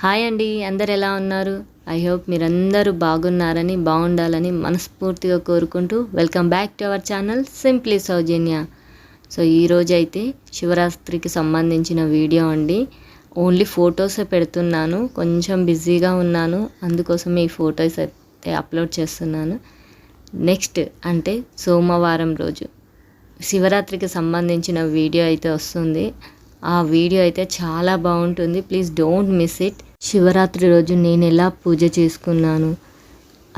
Hi అండి, అందరు ఎలా ఉన్నారు? ఐ హోప్ మీరందరూ బాగున్నారని బాగుండాలని మనస్ఫూర్తిగా కోరుకుంటూ welcome back to our channel simply Soujanya. So ఈరోజు అయితే శివరాత్రికి సంబంధించిన వీడియో అండి. ఓన్లీ ఫొటోసే పెడుతున్నాను, కొంచెం బిజీగా ఉన్నాను, అందుకోసం ఈ ఫొటోస్ అయితే అప్లోడ్ చేస్తున్నాను. నెక్స్ట్ అంటే సోమవారం రోజు శివరాత్రికి సంబంధించిన వీడియో అయితే వస్తుంది. ఆ వీడియో అయితే చాలా బాగుంటుంది, please don't miss it. Shivaratri రోజు నేను ఎలా పూజ చేసుకున్నాను,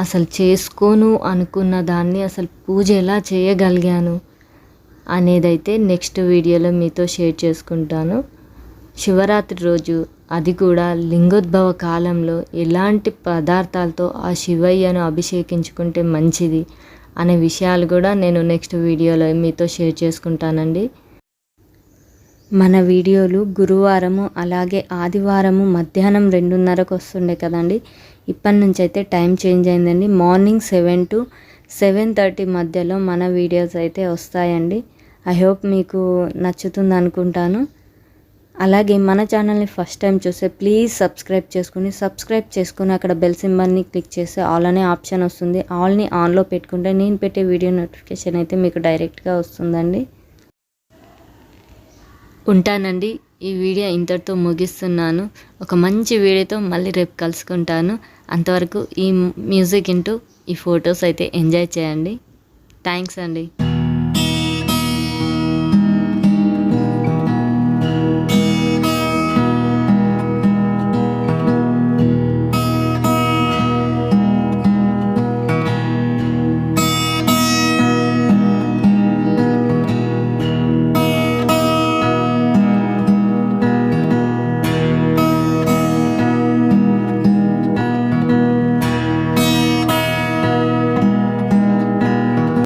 అసలు చేసుకోను అనుకున్న దాన్ని అసలు పూజ ఎలా చేయగలిగాను అనేదైతే నెక్స్ట్ వీడియోలో మీతో షేర్ చేసుకుంటాను. శివరాత్రి రోజు, అది కూడా లింగోద్భవ కాలంలో ఎలాంటి పదార్థాలతో ఆ శివయ్యను అభిషేకించుకుంటే మంచిది అనే విషయాలు కూడా నేను నెక్స్ట్ వీడియోలో మీతో షేర్ చేసుకుంటానండి. మన వీడియోలు గురువారము అలాగే ఆదివారము మధ్యాహ్నం 2:30కు వస్తుండే కదండి. ఇప్పటి నుంచి అయితే టైం చేంజ్ అయిందండి. మార్నింగ్ 7 to 7:30 మధ్యలో మన వీడియోస్ అయితే వస్తాయండి. ఐ హోప్ మీకు నచ్చుతుంది అనుకుంటాను. అలాగే మన ఛానల్ని ఫస్ట్ టైం చూస్తే ప్లీజ్ సబ్స్క్రైబ్ చేసుకుని అక్కడ బెల్ సింబల్ని క్లిక్ చేస్తే ఆల్ అనే ఆప్షన్ వస్తుంది. ఆల్ని ఆన్లో పెట్టుకుంటే నేను పెట్టే వీడియో నోటిఫికేషన్ అయితే మీకు డైరెక్ట్గా వస్తుందండి. ఉంటానండి. ఈ వీడియో ఇంతటితో ముగిస్తున్నాను. ఒక మంచి వీడియోతో మళ్ళీ రేపు కలుసుకుంటాను. అంతవరకు ఈ మ్యూజిక్ ఇంటూ ఈ ఫొటోస్ అయితే ఎంజాయ్ చేయండి. థ్యాంక్స్ అండి.